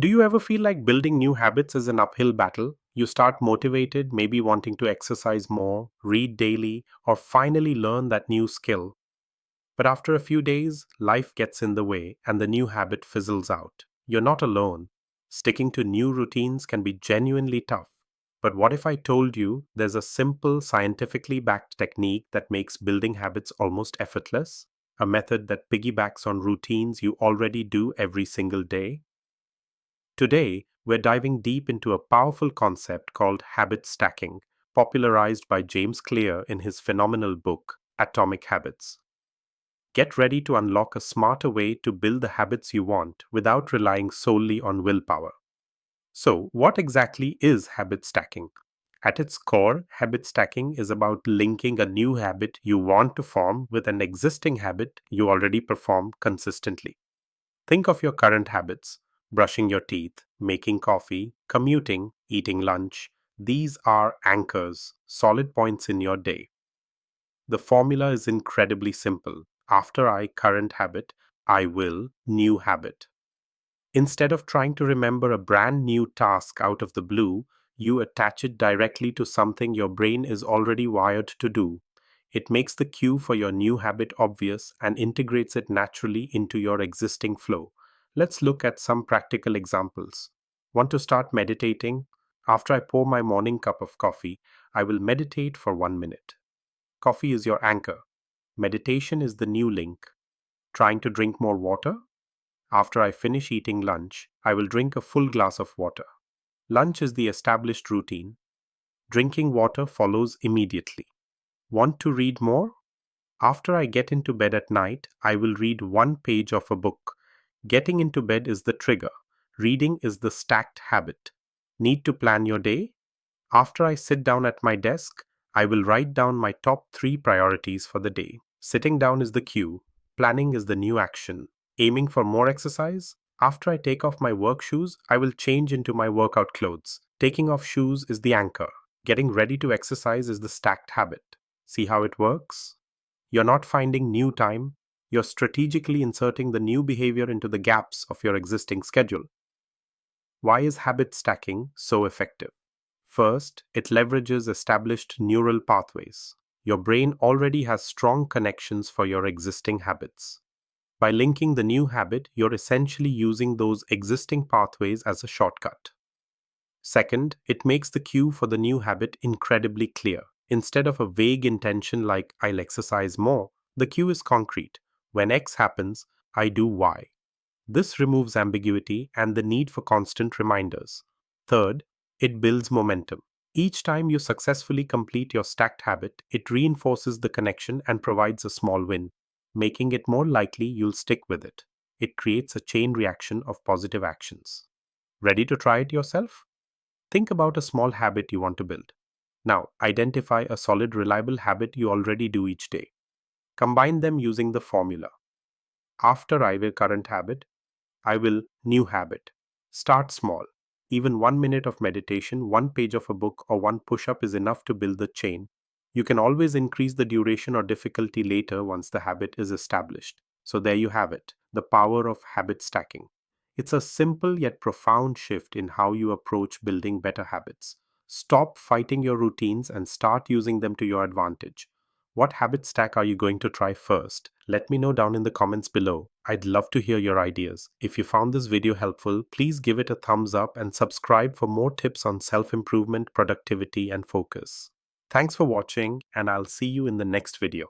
Do you ever feel like building new habits is an uphill battle? You start motivated, maybe wanting to exercise more, read daily, or finally learn that new skill. But after a few days, life gets in the way and the new habit fizzles out. You're not alone. Sticking to new routines can be genuinely tough. But what if I told you there's a simple, scientifically backed technique that makes building habits almost effortless? A method that piggybacks on routines you already do every single day? Today, we're diving deep into a powerful concept called habit stacking, popularized by James Clear in his phenomenal book, Atomic Habits. Get ready to unlock a smarter way to build the habits you want without relying solely on willpower. So, what exactly is habit stacking? At its core, habit stacking is about linking a new habit you want to form with an existing habit you already perform consistently. Think of your current habits: brushing your teeth, making coffee, commuting, eating lunch. These are anchors, solid points in your day. The formula is incredibly simple. After I current habit, I will new habit. Instead of trying to remember a brand new task out of the blue, you attach it directly to something your brain is already wired to do. It makes the cue for your new habit obvious and integrates it naturally into your existing flow. Let's look at some practical examples. Want to start meditating? After I pour my morning cup of coffee, I will meditate for 1 minute. Coffee is your anchor. Meditation is the new link. Trying to drink more water? After I finish eating lunch, I will drink a full glass of water. Lunch is the established routine. Drinking water follows immediately. Want to read more? After I get into bed at night, I will read one page of a book. Getting into bed is the trigger. Reading is the stacked habit. Need to plan your day? After I sit down at my desk, I will write down my top 3 priorities for the day. Sitting down is the cue. Planning is the new action. Aiming for more exercise? After I take off my work shoes, I will change into my workout clothes. Taking off shoes is the anchor. Getting ready to exercise is the stacked habit. See how it works? You're not finding new time, you're strategically inserting the new behavior into the gaps of your existing schedule. Why is habit stacking so effective? First, it leverages established neural pathways. Your brain already has strong connections for your existing habits. By linking the new habit, you're essentially using those existing pathways as a shortcut. Second, it makes the cue for the new habit incredibly clear. Instead of a vague intention like "I'll exercise more," the cue is concrete. When X happens, I do Y. This removes ambiguity and the need for constant reminders. Third, it builds momentum. Each time you successfully complete your stacked habit, it reinforces the connection and provides a small win, making it more likely you'll stick with it. It creates a chain reaction of positive actions. Ready to try it yourself? Think about a small habit you want to build. Now, identify a solid, reliable habit you already do each day. Combine them using the formula. After I will current habit, I will new habit. Start small. Even 1 minute of meditation, one page of a book, or one push up is enough to build the chain. You can always increase the duration or difficulty later once the habit is established. So there you have it, the power of habit stacking. It's a simple yet profound shift in how you approach building better habits. Stop fighting your routines and start using them to your advantage. What habit stack are you going to try first? Let me know down in the comments below. I'd love to hear your ideas. If you found this video helpful, please give it a thumbs up and subscribe for more tips on self-improvement, productivity, and focus. Thanks for watching, and I'll see you in the next video.